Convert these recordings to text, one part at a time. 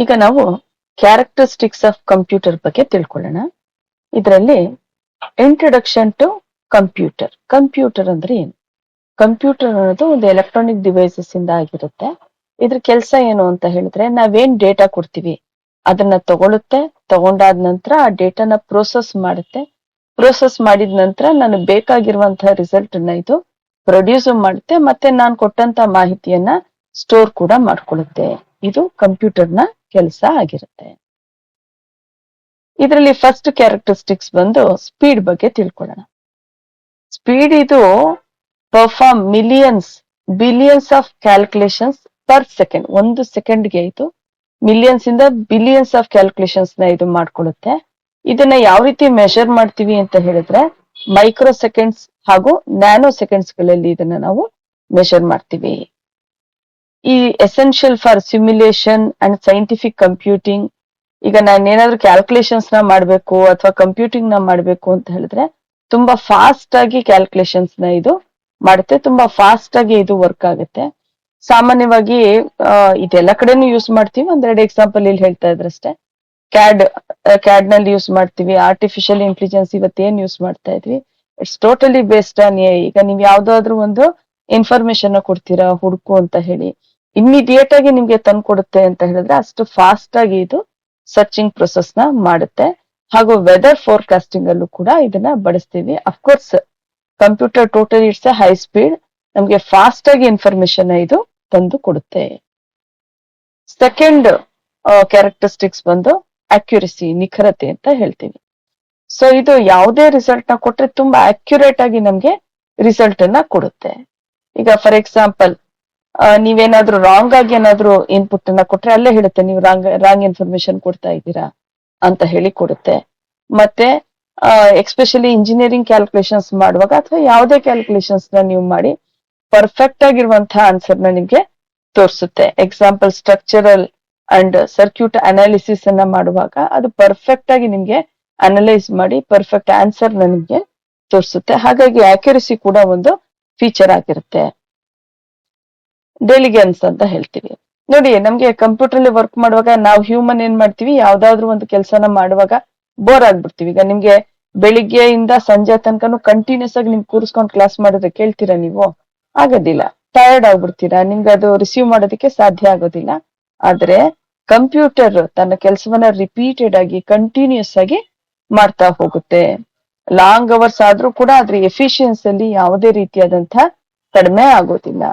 ಈಗ ನಾವು characteristics of computer ಬಗ್ಗೆ ತಿಳ್ಕೊಳ್ಳೋಣ. ಇದರಲ್ಲಿ ಇಂಟ್ರೊಡಕ್ಷನ್ ಟು ಕಂಪ್ಯೂಟರ್. ಕಂಪ್ಯೂಟರ್ ಅಂದ್ರೆ ಏನು? ಕಂಪ್ಯೂಟರ್ ಅನ್ನೋದು ಒಂದು ಎಲೆಕ್ಟ್ರಾನಿಕ್ ಡಿವೈಸಸ್ ಇಂದ ಆಗಿರುತ್ತೆ. ಇದ್ರ ಕೆಲಸ ಏನು ಅಂತ ಹೇಳಿದ್ರೆ, ನಾವೇನ್ ಡೇಟಾ ಕೊಡ್ತೀವಿ ಅದನ್ನ ತಗೊಳುತ್ತೆ, ತಗೊಂಡಾದ ನಂತರ ಆ ಡೇಟಾನ ಪ್ರೋಸೆಸ್ ಮಾಡುತ್ತೆ, ಪ್ರೋಸೆಸ್ ಮಾಡಿದ ನಂತರ ನನಗೆ ಬೇಕಾಗಿರುವಂತಹ ರಿಸಲ್ಟ್ ಅನ್ನ ಇದು ಪ್ರೊಡ್ಯೂಸ್ ಮಾಡುತ್ತೆ, ಮತ್ತೆ ನಾನು ಕೊಟ್ಟಂತ ಮಾಹಿತಿಯನ್ನ ಸ್ಟೋರ್ ಕೂಡ ಮಾಡ್ಕೊಳ್ಳುತ್ತೆ. ಇದು ಕಂಪ್ಯೂಟರ್ನ ಕೆಲಸ ಆಗಿರುತ್ತೆ. ಇದರಲ್ಲಿ ಫಸ್ಟ್ ಕ್ಯಾರೆಕ್ಟರಿಸ್ಟಿಕ್ಸ್ ಬಂದು ಸ್ಪೀಡ್ ಬಗ್ಗೆ ತಿಳ್ಕೊಳ್ಳೋಣ. ಸ್ಪೀಡ್ ಇದು perform billions of calculations per second. ಒಂದು ಸೆಕೆಂಡ್ಗೆ ಇದು ಮಿಲಿಯನ್ಸ್ ಇಂದ ಬಿಲಿಯನ್ಸ್ ಆಫ್ ಕ್ಯಾಲ್ಕುಲೇಷನ್ಸ್ ನ ಇದು ಮಾಡ್ಕೊಳ್ಳುತ್ತೆ. ಇದನ್ನ ಯಾವ ರೀತಿ ಮೆಷರ್ ಮಾಡ್ತೀವಿ ಅಂತ ಹೇಳಿದ್ರೆ, ಮೈಕ್ರೋ ಸೆಕೆಂಡ್ಸ್ ಹಾಗೂ ನ್ಯಾನೋ ಸೆಕೆಂಡ್ಸ್ ಗಳಲ್ಲಿ ಇದನ್ನ ನಾವು ಮೆಷರ್ ಮಾಡ್ತೀವಿ. ಈ essential for simulation and scientific computing. ಈಗ ನಾನು ಏನಾದ್ರು ಕ್ಯಾಲ್ಕುಲೇಷನ್ಸ್ ನ ಮಾಡ್ಬೇಕು ಅಥವಾ ಕಂಪ್ಯೂಟಿಂಗ್ ನ ಮಾಡ್ಬೇಕು ಅಂತ ಹೇಳಿದ್ರೆ ತುಂಬಾ ಫಾಸ್ಟ್ ಆಗಿ ಕ್ಯಾಲ್ಕುಲೇಷನ್ಸ್ ನ ಇದು ಮಾಡುತ್ತೆ, ತುಂಬಾ ಫಾಸ್ಟ್ ಆಗಿ ಇದು ವರ್ಕ್ ಆಗುತ್ತೆ. ಸಾಮಾನ್ಯವಾಗಿ ಇದೆಲ್ಲ ಕಡೆನೂ ಯೂಸ್ ಮಾಡ್ತೀವಿ. ಒಂದೆರಡು ಎಕ್ಸಾಂಪಲ್ ಇಲ್ಲಿ ಹೇಳ್ತಾ ಇದ್ರಷ್ಟೇ. ಕ್ಯಾಡ್ ನಲ್ಲಿ ಯೂಸ್ ಮಾಡ್ತೀವಿ. ಆರ್ಟಿಫಿಷಿಯಲ್ ಇಂಟೆಲಿಜೆನ್ಸ್ ಇವತ್ತೇನ್ ಯೂಸ್ ಮಾಡ್ತಾ ಇದ್ವಿ, it's totally based on A. ಈಗ ನೀವು ಯಾವ್ದಾದ್ರು ಒಂದು ಇನ್ಫಾರ್ಮೇಶನ್ ಕೊಡ್ತೀರಾ ಹುಡುಕು ಅಂತ ಹೇಳಿ, ಇಮ್ಮಿಡಿಯೇಟ್ ಆಗಿ ನಿಮ್ಗೆ ತಂದು ಕೊಡುತ್ತೆ ಅಂತ ಹೇಳಿದ್ರೆ ಅಷ್ಟು ಫಾಸ್ಟ್ ಆಗಿ ಇದು ಸರ್ಚಿಂಗ್ ಪ್ರೊಸೆಸ್ ನ ಮಾಡುತ್ತೆ. ಹಾಗೂ ವೆದರ್ ಫೋರ್ಕಾಸ್ಟಿಂಗ್ ಅಲ್ಲೂ ಕೂಡ ಇದನ್ನ ಬಳಸ್ತೀವಿ. Of course computer totally it's A high speed, ನಮ್ಗೆ ಫಾಸ್ಟ್ ಆಗಿ ಇನ್ಫಾರ್ಮೇಶನ್ ಇದು ತಂದು ಕೊಡುತ್ತೆ. ಸೆಕೆಂಡ್ ಕ್ಯಾರೆಕ್ಟರಿಸ್ಟಿಕ್ಸ್ ಬಂದು ಅಕ್ಯುರಸಿ, ನಿಖರತೆ ಅಂತ ಹೇಳ್ತೀವಿ. ಸೊ ಇದು ಯಾವುದೇ ರಿಸಲ್ಟ್ ನ ಕೊಟ್ರೆ ತುಂಬಾ ಅಕ್ಯುರೇಟ್ ಆಗಿ ನಮ್ಗೆ ರಿಸಲ್ಟ್ ಅನ್ನ ಕೊಡುತ್ತೆ. ಈಗ ಫಾರ್ ಎಕ್ಸಾಂಪಲ್ ನೀವೇನಾದ್ರೂ ರಾಂಗ್ ಆಗಿ ಏನಾದ್ರೂ ಇನ್ಪುಟ್ ಅನ್ನ ಕೊಟ್ರೆ ಅಲ್ಲೇ ಹೇಳುತ್ತೆ ನೀವು ರಾಂಗ್ ಇನ್ಫಾರ್ಮೇಶನ್ ಕೊಡ್ತಾ ಇದ್ದೀರಾ ಅಂತ ಹೇಳಿ ಕೊಡುತ್ತೆ. ಮತ್ತೆ ಎಕ್ಸ್ಪೆಷಲಿ ಇಂಜಿನಿಯರಿಂಗ್ ಕ್ಯಾಲ್ಕುಲೇಷನ್ಸ್ ಮಾಡುವಾಗ ಅಥವಾ ಯಾವುದೇ ಕ್ಯಾಲ್ಕುಲೇಷನ್ಸ್ ನ ನೀವು ಮಾಡಿ ಪರ್ಫೆಕ್ಟ್ ಆಗಿರುವಂತಹ ಆನ್ಸರ್ ನ ನಿಮ್ಗೆ ತೋರಿಸುತ್ತೆ. Example structural and circuit analysis ಅನ್ನ ಮಾಡುವಾಗ ಅದು ಪರ್ಫೆಕ್ಟ್ ಆಗಿ ನಿಮ್ಗೆ ಅನಲೈಸ್ ಮಾಡಿ ಪರ್ಫೆಕ್ಟ್ ಆನ್ಸರ್ ನ ನಿಮ್ಗೆ ತೋರಿಸುತ್ತೆ. ಹಾಗಾಗಿ ಆಕ್ಯುರಸಿ ಕೂಡ ಒಂದು ಫೀಚರ್ ಆಗಿರುತ್ತೆ. ಡೆಲಿಗೆನ್ಸ್ ಅಂತ ಹೇಳ್ತೀವಿ. ನೋಡಿ, ನಮ್ಗೆ ಕಂಪ್ಯೂಟರ್ ಅಲ್ಲಿ ವರ್ಕ್ ಮಾಡುವಾಗ ನಾವು ಹ್ಯೂಮನ್ ಏನ್ ಮಾಡ್ತೀವಿ, ಯಾವ್ದಾದ್ರು ಒಂದು ಕೆಲಸನ ಮಾಡುವಾಗ ಬೋರ್ ಆಗ್ಬಿಡ್ತೀವಿ. ಈಗ ನಿಮ್ಗೆ ಬೆಳಿಗ್ಗೆಯಿಂದ ಸಂಜೆ ತನಕನು ಕಂಟಿನ್ಯೂಸ್ ಆಗಿ ನಿಮ್ಗೆ ಕೂರಿಸ್ಕೊಂಡು ಕ್ಲಾಸ್ ಮಾಡಿದ್ರೆ ಕೇಳ್ತೀರಾ ನೀವು? ಆಗೋದಿಲ್ಲ, ಟಯರ್ಡ್ ಆಗ್ಬಿಡ್ತೀರಾ, ನಿಮ್ಗೆ ಅದು ರಿಸೀವ್ ಮಾಡೋದಕ್ಕೆ ಸಾಧ್ಯ ಆಗೋದಿಲ್ಲ. ಆದ್ರೆ ಕಂಪ್ಯೂಟರ್ ತನ್ನ ಕೆಲಸವನ್ನ ರಿಪೀಟೆಡ್ ಆಗಿ ಕಂಟಿನ್ಯೂಸ್ ಆಗಿ ಮಾಡ್ತಾ ಹೋಗುತ್ತೆ. ಲಾಂಗ್ ಅವರ್ಸ್ ಆದ್ರೂ ಕೂಡ ಅದ್ರ ಎಫಿಷಿಯನ್ಸಿಯಲ್ಲಿ ಯಾವುದೇ ರೀತಿಯಾದಂತಹ ಕಡಿಮೆ ಆಗೋದಿಲ್ಲ.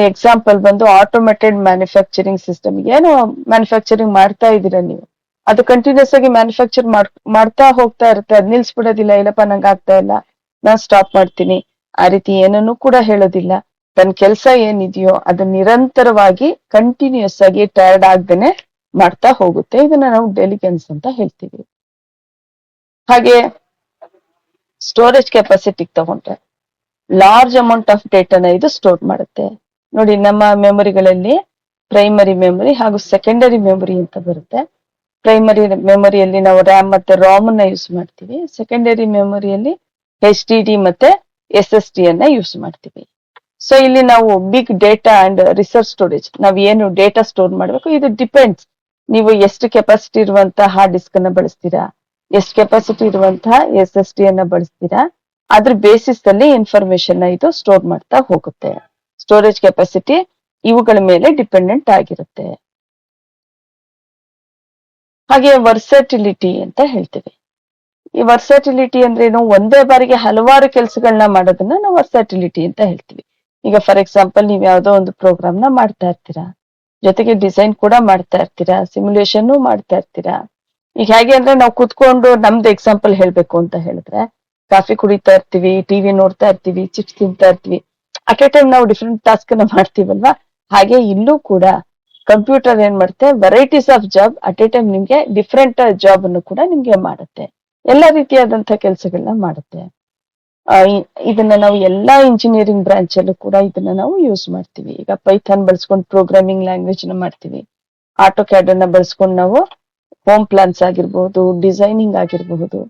ಎಕ್ಸಾಂಪಲ್ ಬಂದು ಆಟೋಮೇಟೆಡ್ ಮ್ಯಾನುಫ್ಯಾಕ್ಚರಿಂಗ್ ಸಿಸ್ಟಮ್. ಏನು ಮ್ಯಾನುಫ್ಯಾಕ್ಚರಿಂಗ್ ಮಾಡ್ತಾ ಇದ್ದೀರಾ ನೀವು, ಅದು ಕಂಟಿನ್ಯೂಸ್ ಆಗಿ ಮ್ಯಾನುಫ್ಯಾಕ್ಚರ್ ಮಾಡ್ತಾ ಹೋಗ್ತಾ ಇರುತ್ತೆ, ಅದ್ ನಿಲ್ಸ್ಬಿಡೋದಿಲ್ಲ. ಇಲ್ಲಪ್ಪ ನಂಗೆ ಆಗ್ತಾ ಇಲ್ಲ, ನಾನ್ ಸ್ಟಾಪ್ ಮಾಡ್ತೀನಿ, ಆ ರೀತಿ ಏನನ್ನು ಕೂಡ ಹೇಳೋದಿಲ್ಲ. ತನ್ನ ಕೆಲಸ ಏನಿದೆಯೋ ಅದು ನಿರಂತರವಾಗಿ ಕಂಟಿನ್ಯೂಸ್ ಆಗಿ ಟಯರ್ಡ್ ಆಗ್ದೇನೆ ಮಾಡ್ತಾ ಹೋಗುತ್ತೆ. ಇದನ್ನ ನಾವು ಡೆಲಿಗೆನ್ಸ್ ಅಂತ ಹೇಳ್ತೀವಿ. ಹಾಗೆ ಸ್ಟೋರೇಜ್ ಕೆಪಾಸಿಟಿ ತಗೊಂಡ್ರೆ ಲಾರ್ಜ್ ಅಮೌಂಟ್ ಆಫ್ ಡೇಟಾನ ಇದು ಸ್ಟೋರ್ ಮಾಡುತ್ತೆ. ನೋಡಿ, ನಮ್ಮ ಮೆಮೊರಿಗಳಲ್ಲಿ ಪ್ರೈಮರಿ ಮೆಮೊರಿ ಹಾಗೂ ಸೆಕೆಂಡರಿ ಮೆಮೊರಿ ಅಂತ ಬರುತ್ತೆ. ಪ್ರೈಮರಿ ಮೆಮೊರಿಯಲ್ಲಿ ನಾವು ರ್ಯಾಮ್ ಮತ್ತೆ ರಾಮ್ ಅನ್ನ ಯೂಸ್ ಮಾಡ್ತೀವಿ. ಸೆಕೆಂಡರಿ ಮೆಮೊರಿಯಲ್ಲಿ HDD ಮತ್ತೆ SSD ಅನ್ನ ಯೂಸ್ ಮಾಡ್ತೀವಿ. ಸೊ ಇಲ್ಲಿ ನಾವು big data and research storage, ನಾವ್ ಏನು ಡೇಟಾ ಸ್ಟೋರ್ ಮಾಡ್ಬೇಕು ಇದು ಡಿಪೆಂಡ್ಸ್. ನೀವು ಎಷ್ಟು ಕೆಪಾಸಿಟಿ ಇರುವಂತಹ ಹಾರ್ಡ್ ಡಿಸ್ಕ್ ಅನ್ನ ಬಳಸ್ತೀರಾ, ಎಷ್ಟು ಕೆಪಾಸಿಟಿ ಇರುವಂತಹ SSD ಅನ್ನ ಬಳಸ್ತೀರಾ, ಅದ್ರ ಬೇಸಿಸ್ ಅಲ್ಲಿ ಇನ್ಫಾರ್ಮೇಶನ್ ಇದು ಸ್ಟೋರ್ ಮಾಡ್ತಾ ಹೋಗುತ್ತೆ. ಸ್ಟೋರೇಜ್ ಕೆಪಾಸಿಟಿ ಇವುಗಳ ಮೇಲೆ ಡಿಪೆಂಡೆಂಟ್ ಆಗಿರುತ್ತೆ. ಹಾಗೆ ವರ್ಸಟಿಲಿಟಿ ಅಂತ ಹೇಳ್ತೀವಿ. ಈ ವರ್ಸಟಿಲಿಟಿ ಅಂದ್ರೆ ಏನು, ಒಂದೇ ಬಾರಿಗೆ ಹಲವಾರು ಕೆಲಸಗಳನ್ನ ಮಾಡೋದನ್ನ ನಾವು ವರ್ಸಟಿಲಿಟಿ ಅಂತ ಹೇಳ್ತೀವಿ. ಈಗ ಫಾರ್ ಎಕ್ಸಾಂಪಲ್ ನೀವು ಯಾವ್ದೋ ಒಂದು ಪ್ರೋಗ್ರಾಮ್ ನ ಮಾಡ್ತಾ ಇರ್ತೀರಾ, ಜೊತೆಗೆ ಡಿಸೈನ್ ಕೂಡ ಮಾಡ್ತಾ ಇರ್ತೀರಾ, ಸಿಮ್ಯುಲೇಷನ್ ಮಾಡ್ತಾ ಇರ್ತೀರಾ. ಈಗ ಹೇಗೆ ಅಂದ್ರೆ ನಾವು ಕುತ್ಕೊಂಡು ನಮ್ದು ಎಕ್ಸಾಂಪಲ್ ಹೇಳ್ಬೇಕು ಅಂತ ಹೇಳಿದ್ರೆ, ಕಾಫಿ ಕುಡಿತಾ ಇರ್ತೀವಿ, ಟಿವಿ ನೋಡ್ತಾ ಇರ್ತೀವಿ, ಚಿಪ್ಸ್ ತಿಂತಾ ಇರ್ತೀವಿ. ಅಟ್ ಎ ಟೈಮ್ ನಾವು ಡಿಫ್ರೆಂಟ್ ಟಾಸ್ಕ್ ನ ಮಾಡ್ತೀವಲ್ವಾ, ಹಾಗೆ ಇಲ್ಲೂ ಕೂಡ ಕಂಪ್ಯೂಟರ್ ಏನ್ ಮಾಡುತ್ತೆ, varieties of job at A time ನಿಮ್ಗೆ ಡಿಫ್ರೆಂಟ್ ಜಾಬ್ ಅನ್ನು ಕೂಡ ನಿಮ್ಗೆ ಮಾಡುತ್ತೆ. ಎಲ್ಲ ರೀತಿಯಾದಂತಹ ಕೆಲಸಗಳನ್ನ ಮಾಡುತ್ತೆ. ಇದನ್ನ ನಾವು ಎಲ್ಲಾ ಇಂಜಿನಿಯರಿಂಗ್ ಬ್ರಾಂಚ್ ಅಲ್ಲೂ ಕೂಡ ಇದನ್ನ ನಾವು ಯೂಸ್ ಮಾಡ್ತೀವಿ. ಈಗ ಪೈಥಾನ್ ಬಳಸ್ಕೊಂಡು ಪ್ರೋಗ್ರಾಮಿಂಗ್ ಲ್ಯಾಂಗ್ವೇಜ್ ನ ಮಾಡ್ತೀವಿ. ಆಟೋ ಕ್ಯಾಡ್ ಅನ್ನ ಬಳಸ್ಕೊಂಡು ನಾವು ಹೋಮ್ ಪ್ಲಾನ್ಸ್ ಆಗಿರ್ಬಹುದು, ಡಿಸೈನಿಂಗ್ ಆಗಿರಬಹುದು,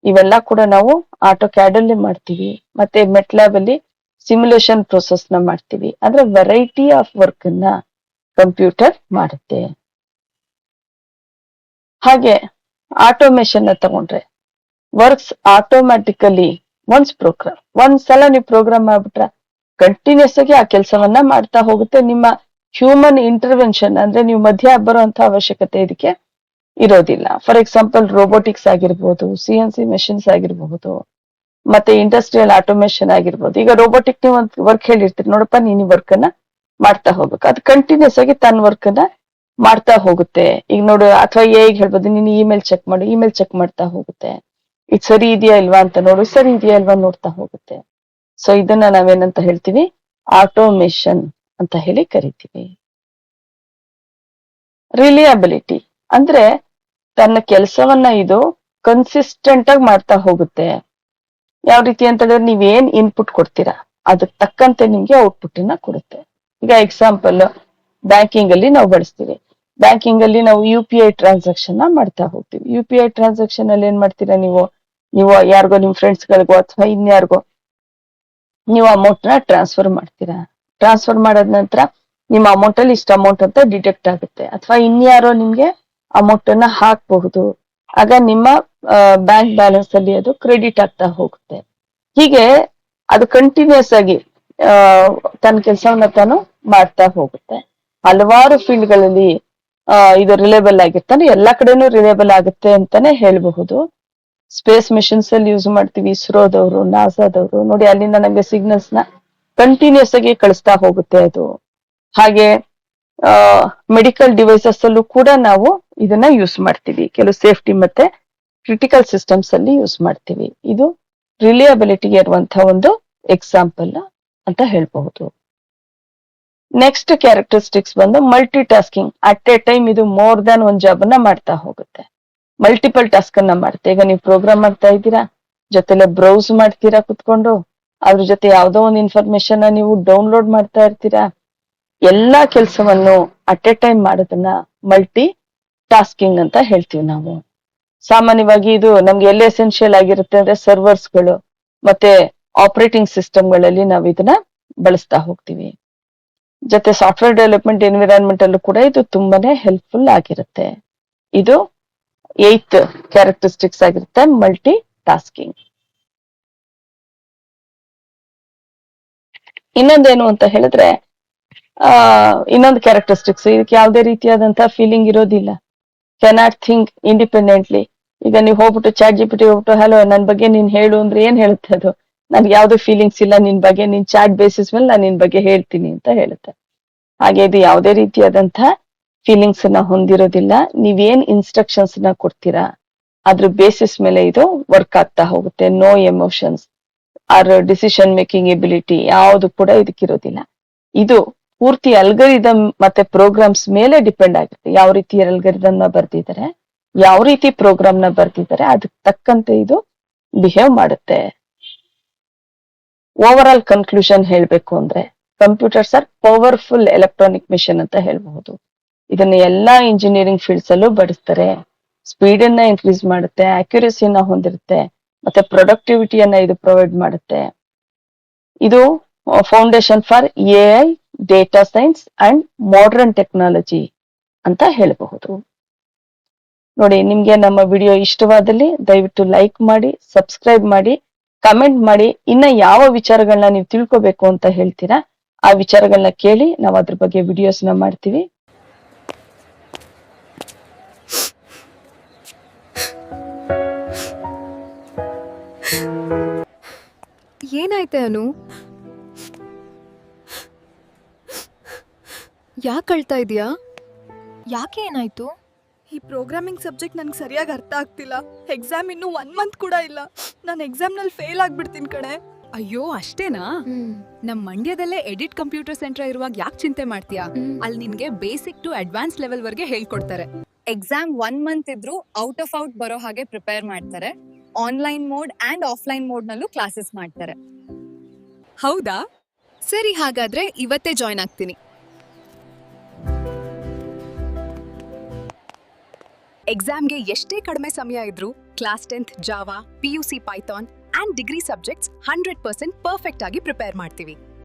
ಇವೆಲ್ಲ ಕೂಡ ನಾವು ಆಟೋ ಕ್ಯಾಡ್ ಅಲ್ಲಿ ಮಾಡ್ತೀವಿ. ಮತ್ತೆ ಮೆಟ್ಲ್ಯಾಬ್ ಅಲ್ಲಿ ಸಿಮ್ಯುಲೇಷನ್ ಪ್ರೊಸೆಸ್ ನ ಮಾಡ್ತೀವಿ. ಅಂದ್ರೆ ವೆರೈಟಿ ಆಫ್ ವರ್ಕ್ ಅನ್ನ ಕಂಪ್ಯೂಟರ್ ಮಾಡುತ್ತೆ. ಹಾಗೆ ಆಟೋಮೇಶನ್ ತಗೊಂಡ್ರೆ ವರ್ಕ್ಸ್ ಆಟೋಮ್ಯಾಟಿಕಲಿ ಒನ್ಸ್ ಪ್ರೋಗ್ರಾಮ್, ಒಂದ್ಸಲ ನೀವು ಪ್ರೋಗ್ರಾಮ್ ಮಾಡ್ಬಿಟ್ರೆ ಕಂಟಿನ್ಯೂಸ್ ಆಗಿ ಆ ಕೆಲಸವನ್ನ ಮಾಡ್ತಾ ಹೋಗುತ್ತೆ. ನಿಮ್ಮ ಹ್ಯೂಮನ್ ಇಂಟರ್ವೆನ್ಷನ್ ಅಂದ್ರೆ ನೀವು ಮಧ್ಯ ಬರುವಂತ ಅವಶ್ಯಕತೆ ಇದಕ್ಕೆ ಇರೋದಿಲ್ಲ. ಫಾರ್ ಎಕ್ಸಾಂಪಲ್ ರೋಬೋಟಿಕ್ಸ್ ಆಗಿರ್ಬೋದು, CNC ಮೆಷಿನ್ಸ್ ಆಗಿರಬಹುದು, ಮತ್ತೆ ಇಂಡಸ್ಟ್ರಿಯಲ್ ಆಟೋಮೇಶನ್ ಆಗಿರ್ಬೋದು. ಈಗ ರೋಬೋಟಿಕ್ ನೀವು ಒಂದು ವರ್ಕ್ ಹೇಳಿರ್ತೀರಿ, ನೋಡಪ್ಪ ನೀನ್ ಈ ವರ್ಕ್ ಅನ್ನ ಮಾಡ್ತಾ ಹೋಗ್ಬೇಕು, ಅದು ಕಂಟಿನ್ಯೂಸ್ ಆಗಿ ತನ್ನ ವರ್ಕ್ ಅನ್ನ ಮಾಡ್ತಾ ಹೋಗುತ್ತೆ. ಈಗ ನೋಡು, ಅಥವಾ ಹೇಳ್ಬೋದು ನೀನು ಇಮೇಲ್ ಚೆಕ್ ಮಾಡು, ಇಮೇಲ್ ಚೆಕ್ ಮಾಡ್ತಾ ಹೋಗುತ್ತೆ. ಇದು ಸರಿ ಇದೆಯಾ ಇಲ್ವಾ ಅಂತ ನೋಡು, ಸರಿ ಇದೆಯಾ ಇಲ್ವಾ ನೋಡ್ತಾ ಹೋಗುತ್ತೆ. ಸೊ ಇದನ್ನ ನಾವೇನಂತ ಹೇಳ್ತೀವಿ, ಆಟೋಮೇಶನ್ ಅಂತ ಹೇಳಿ ಕರಿತೀವಿ. ರಿಲಿಯಬಿಲಿಟಿ ಅಂದ್ರೆ ತನ್ನ ಕೆಲಸವನ್ನ ಇದು ಕನ್ಸಿಸ್ಟೆಂಟ್ ಆಗಿ ಮಾಡ್ತಾ ಹೋಗುತ್ತೆ. ಯಾವ ರೀತಿ ಅಂತ ಹೇಳಿದ್ರೆ, ನೀವೇನ್ ಇನ್ಪುಟ್ ಕೊಡ್ತೀರಾ ಅದಕ್ಕೆ ತಕ್ಕಂತೆ ನಿಮ್ಗೆ ಔಟ್ಪುಟ್ ಅನ್ನ ಕೊಡುತ್ತೆ. ಈಗ ಎಕ್ಸಾಂಪಲ್ ಬ್ಯಾಂಕಿಂಗ್ ಅಲ್ಲಿ ನಾವು ಬಳಸ್ತೀವಿ. ಬ್ಯಾಂಕಿಂಗ್ ಅಲ್ಲಿ ನಾವು UPI ಟ್ರಾನ್ಸಾಕ್ಷನ್ ಮಾಡ್ತಾ ಹೋಗ್ತೀವಿ. UPI ಟ್ರಾನ್ಸಾಕ್ಷನ್ ಅಲ್ಲಿ ಏನ್ ಮಾಡ್ತೀರಾ, ನೀವು ಯಾರಿಗೋ ನಿಮ್ ಫ್ರೆಂಡ್ಸ್ ಗಳಿಗೋ ಅಥವಾ ಇನ್ಯಾರಿಗೋ ನೀವು ಅಮೌಂಟ್ ನ ಟ್ರಾನ್ಸ್ಫರ್ ಮಾಡ್ತೀರಾ. ಟ್ರಾನ್ಸ್ಫರ್ ಮಾಡಾದ ನಂತರ ನಿಮ್ಮ ಅಮೌಂಟ್ ಅಲ್ಲಿ ಇಷ್ಟ ಅಮೌಂಟ್ ಅಂತ ಡಿಟೆಕ್ಟ್ ಆಗುತ್ತೆ, ಅಥವಾ ಇನ್ಯಾರೋ ನಿಮ್ಗೆ ಅಮೌಂಟ್ ಅನ್ನ ಹಾಕಬಹುದು. ಆಗ ನಿಮ್ಮ ಬ್ಯಾಂಕ್ ಬ್ಯಾಲೆನ್ಸ್ ಅಲ್ಲಿ ಅದು ಕ್ರೆಡಿಟ್ ಆಗ್ತಾ ಹೋಗುತ್ತೆ. ಹೀಗೆ ಅದು ಕಂಟಿನ್ಯೂಸ್ ಆಗಿ ತನ್ನ ಕೆಲಸವನ್ನ ತಾನು ಮಾಡ್ತಾ ಹೋಗುತ್ತೆ. ಹಲವಾರು ಫೀಲ್ಡ್ ಗಳಲ್ಲಿ ಇದು ರಿಲೇಬಲ್ ಆಗಿರ್ತಾನೆ, ಎಲ್ಲಾ ಕಡೆನೂ ರಿಲೇಬಲ್ ಆಗುತ್ತೆ ಅಂತಾನೆ ಹೇಳಬಹುದು. ಸ್ಪೇಸ್ ಮಿಷನ್ಸ್ ಅಲ್ಲಿ ಯೂಸ್ ಮಾಡ್ತೀವಿ, ಇಸ್ರೋದವರು, ನಾಸಾದವರು ನೋಡಿ, ಅಲ್ಲಿಂದ ನಮಗೆ ಸಿಗ್ನಲ್ಸ್ ನ ಕಂಟಿನ್ಯೂಸ್ ಆಗಿ ಕಳಿಸ್ತಾ ಹೋಗುತ್ತೆ ಅದು. ಹಾಗೆ ಮೆಡಿಕಲ್ ಡಿವೈಸಸ್ ಅಲ್ಲೂ ಕೂಡ ನಾವು ಇದನ್ನ ಯೂಸ್ ಮಾಡ್ತೀವಿ, ಕೆಲವು ಸೇಫ್ಟಿ ಮತ್ತೆ ಕ್ರಿಟಿಕಲ್ ಸಿಸ್ಟಮ್ಸ್ ಅಲ್ಲಿ ಯೂಸ್ ಮಾಡ್ತೀವಿ. ಇದು ರಿಲಿಯಬಿಲಿಟಿಗೆ ಇರುವಂತಹ ಒಂದು ಎಕ್ಸಾಂಪಲ್ ಅಂತ ಹೇಳ್ಬಹುದು. ನೆಕ್ಸ್ಟ್ ಕ್ಯಾರೆಕ್ಟರಿಸ್ಟಿಕ್ಸ್ ಬಂದು multi tasking. At A time ಇದು ಮೋರ್ ದನ್ ಒಂದ್ ಜಾಬ್ ಅನ್ನ ಮಾಡ್ತಾ ಹೋಗುತ್ತೆ, ಮಲ್ಟಿಪಲ್ ಟಾಸ್ಕ್ ಅನ್ನ ಮಾಡುತ್ತೆ. ಈಗ ನೀವು ಪ್ರೋಗ್ರಾಮ್ ಮಾಡ್ತಾ ಇದ್ದೀರಾ, ಜೊತೆಲೆ ಬ್ರೌಸ್ ಮಾಡ್ತೀರಾ ಕುತ್ಕೊಂಡು, ಅದ್ರ ಜೊತೆ ಯಾವ್ದೋ ಒಂದು ಇನ್ಫಾರ್ಮೇಶನ್ ನೀವು ಡೌನ್ಲೋಡ್ ಮಾಡ್ತಾ ಇರ್ತೀರಾ. ಎಲ್ಲಾ ಕೆಲಸವನ್ನು ಅಟ್ ಎ ಟೈಮ್ ಮಾಡೋದನ್ನ ಮಲ್ಟಿ ಟಾಸ್ಕಿಂಗ್ ಅಂತ ಹೇಳ್ತೀವಿ ನಾವು. ಸಾಮಾನ್ಯವಾಗಿ ಇದು ನಮ್ಗೆ ಎಲ್ಲಿ ಎಸೆನ್ಷಿಯಲ್ ಆಗಿರುತ್ತೆ ಅಂದ್ರೆ ಸರ್ವರ್ಸ್ಗಳು ಮತ್ತೆ ಆಪರೇಟಿಂಗ್ ಸಿಸ್ಟಮ್ಗಳಲ್ಲಿ ನಾವು ಇದನ್ನ ಬಳಸ್ತಾ ಹೋಗ್ತೀವಿ. ಜೊತೆ ಸಾಫ್ಟ್ವೇರ್ ಡೆವಲಪ್ಮೆಂಟ್ ಎನ್ವಿರಾನ್ಮೆಂಟ್ ಅಲ್ಲೂ ಕೂಡ ಇದು ತುಂಬಾನೇ ಹೆಲ್ಪ್ಫುಲ್ ಆಗಿರುತ್ತೆ. ಇದು 8th ಕ್ಯಾರೆಕ್ಟರಿಸ್ಟಿಕ್ಸ್ ಆಗಿರುತ್ತೆ, ಮಲ್ಟಿ ಟಾಸ್ಕಿಂಗ್. ಇನ್ನೊಂದೇನು ಅಂತ ಹೇಳಿದ್ರೆ, ಇನ್ನೊಂದು ಕ್ಯಾರೆಕ್ಟರಿಸ್ಟಿಕ್ಸ್, ಇದಕ್ಕೆ ಯಾವುದೇ ರೀತಿಯಾದಂತಹ ಫೀಲಿಂಗ್ ಇರೋದಿಲ್ಲ. Cannot think independently. ಈಗ ನೀವು ಹೋಗ್ಬಿಟ್ಟು ChatGPT ಹೋಗ್ಬಿಟ್ಟು ಹಲೋ ನನ್ ಬಗ್ಗೆ ನೀನ್ ಹೇಳು ಅಂದ್ರೆ ಏನ್ ಹೇಳುತ್ತೆ ಅದು, ನನ್ಗೆ ಯಾವ್ದು ಫೀಲಿಂಗ್ಸ್ ಇಲ್ಲ ನಿನ್ ಬಗ್ಗೆ, ನಿನ್ ಚಾಟ್ ಬೇಸಿಸ್ ಮೇಲೆ ನಾನು ನಿನ್ ಬಗ್ಗೆ ಹೇಳ್ತೀನಿ ಅಂತ ಹೇಳುತ್ತೆ. ಹಾಗೆ ಇದು ಯಾವುದೇ ರೀತಿಯಾದಂತಹ ಫೀಲಿಂಗ್ಸ್ ನ ಹೊಂದಿರೋದಿಲ್ಲ. ನೀವೇನ್ ಇನ್ಸ್ಟ್ರಕ್ಷನ್ಸ್ ನ ಕೊಡ್ತೀರಾ ಅದ್ರ ಬೇಸಿಸ್ ಮೇಲೆ ಇದು ವರ್ಕ್ ಆಗ್ತಾ ಹೋಗುತ್ತೆ. No emotions or decision making ability ಯಾವುದು ಕೂಡ ಇದಕ್ಕಿರೋದಿಲ್ಲ. ಇದು ಪೂರ್ತಿ ಅಲ್ಗರಿದಮ್ ಮತ್ತೆ ಪ್ರೋಗ್ರಾಮ್ಸ್ ಮೇಲೆ ಡಿಪೆಂಡ್ ಆಗುತ್ತೆ. ಯಾವ ರೀತಿ ಅಲ್ಗರಿದಮ್ ನ ಬರ್ದಿದ್ದಾರೆ, ಯಾವ ರೀತಿ ಪ್ರೋಗ್ರಾಮ್ ನ ಬರ್ದಿದ್ದಾರೆ, ಅದಕ್ಕೆ ತಕ್ಕಂತೆ ಇದು ಬಿಹೇವ್ ಮಾಡುತ್ತೆ. ಓವರ್ ಆಲ್ ಕನ್ಕ್ಲೂಷನ್ ಹೇಳ್ಬೇಕು ಅಂದ್ರೆ, ಕಂಪ್ಯೂಟರ್ಸ್ ಆರ್ ಪವರ್ಫುಲ್ ಎಲೆಕ್ಟ್ರಾನಿಕ್ ಮಿಷನ್ ಅಂತ ಹೇಳ್ಬಹುದು. ಇದನ್ನ ಎಲ್ಲಾ ಇಂಜಿನಿಯರಿಂಗ್ ಫೀಲ್ಡ್ಸ್ ಅಲ್ಲೂ ಬಳಸ್ತಾರೆ. ಸ್ಪೀಡ್ ಅನ್ನ ಇನ್ಕ್ರೀಸ್ ಮಾಡುತ್ತೆ, ಅಕ್ಯುರಸಿಯನ್ನ ಹೊಂದಿರುತ್ತೆ, ಮತ್ತೆ ಪ್ರೊಡಕ್ಟಿವಿಟಿಯನ್ನ ಇದು ಪ್ರೊವೈಡ್ ಮಾಡುತ್ತೆ. ಇದು foundation for AI, data science and modern technology ಅಂತ ಹೇಳಬಹುದು. ನೋಡಿ, ನಿಮ್ಗೆ ನಮ್ಮ ವಿಡಿಯೋ ಇಷ್ಟವಾದಲ್ಲಿ ದಯವಿಟ್ಟು ಲೈಕ್ ಮಾಡಿ, ಸಬ್ಸ್ಕ್ರೈಬ್ ಮಾಡಿ, ಕಮೆಂಟ್ ಮಾಡಿ. ಇನ್ನ ಯಾವ ವಿಚಾರಗಳನ್ನ ನೀವು ತಿಳ್ಕೋಬೇಕು ಅಂತ ಹೇಳ್ತೀರಾ ಆ ವಿಚಾರಗಳನ್ನ ಕೇಳಿ ನಾವು ಅದ್ರ ಬಗ್ಗೆ ವಿಡಿಯೋಸ್ನ ಮಾಡ್ತೀವಿ. ಏನಾಯ್ತೆ ಅನು? ಯಾಕೆ ಅಳ್ತಾ ಇದೀಯಾ? ಯಾಕೆ ಏನಾಯ್ತು? ಈ ಪ್ರೋಗ್ರಾಮಿಂಗ್ ಸಬ್ಜೆಕ್ಟ್ ನನಗೆ ಸರಿಯಾಗಿ ಅರ್ಥ ಆಗ್ತಿಲ್ಲ. ಎಕ್ಸಾಮ್ ಇನ್ನೂ 1 ಮಂತ್ ಕೂಡ ಇಲ್ಲ. ನಾನು ಎಕ್ಸಾಮ್ನಲ್ಲಿ ಫೇಲ್ ಆಗ್ಬಿಡ್ತೀನಿ ಕಣೆ. ಅಯ್ಯೋ ಅಷ್ಟೇನಾ? ನಮ್ ಮಂಡ್ಯದಲ್ಲೇ ಎಡಿಟ್ ಕಂಪ್ಯೂಟರ್ ಸೆಂಟರ್ ಇರುವಾಗ ಯಾಕೆ ಚಿಂತೆ ಮಾಡ್ತೀಯಾ? ಅಲ್ಲಿ ನಿನ್ಗೆ ಬೇಸಿಕ್ ಟು ಅಡ್ವಾನ್ಸ್ ಲೆವೆಲ್ ವರ್ಗೆ ಹೇಳ್ಕೊಡ್ತಾರೆ. ಎಕ್ಸಾಮ್ 1 ಮಂತ್ ಇದ್ರೂ ಔಟ್ ಆಫ್ ಔಟ್ ಬರೋ ಹಾಗೆ ಪ್ರಿಪೇರ್ ಮಾಡ್ತಾರೆ. Online mode and offline mode ನಲ್ಲೂ ಕ್ಲಾಸಸ್ ಮಾಡ್ತಾರೆ. ಹೌದಾ? ಸರಿ, ಹಾಗಾದ್ರೆ ಇವತ್ತೇ ಜಾಯ್ನ್ ಆಗ್ತೀನಿ. ಎಕ್ಸಾಮ್ಗೆ ಎಷ್ಟೇ ಕಡಿಮೆ ಸಮಯ ಇದ್ರೂ class 10th Java, PUC Python and degree subjects 100% perfect ಆಗಿ ಪ್ರಿಪೇರ್ ಮಾಡ್ತೀವಿ.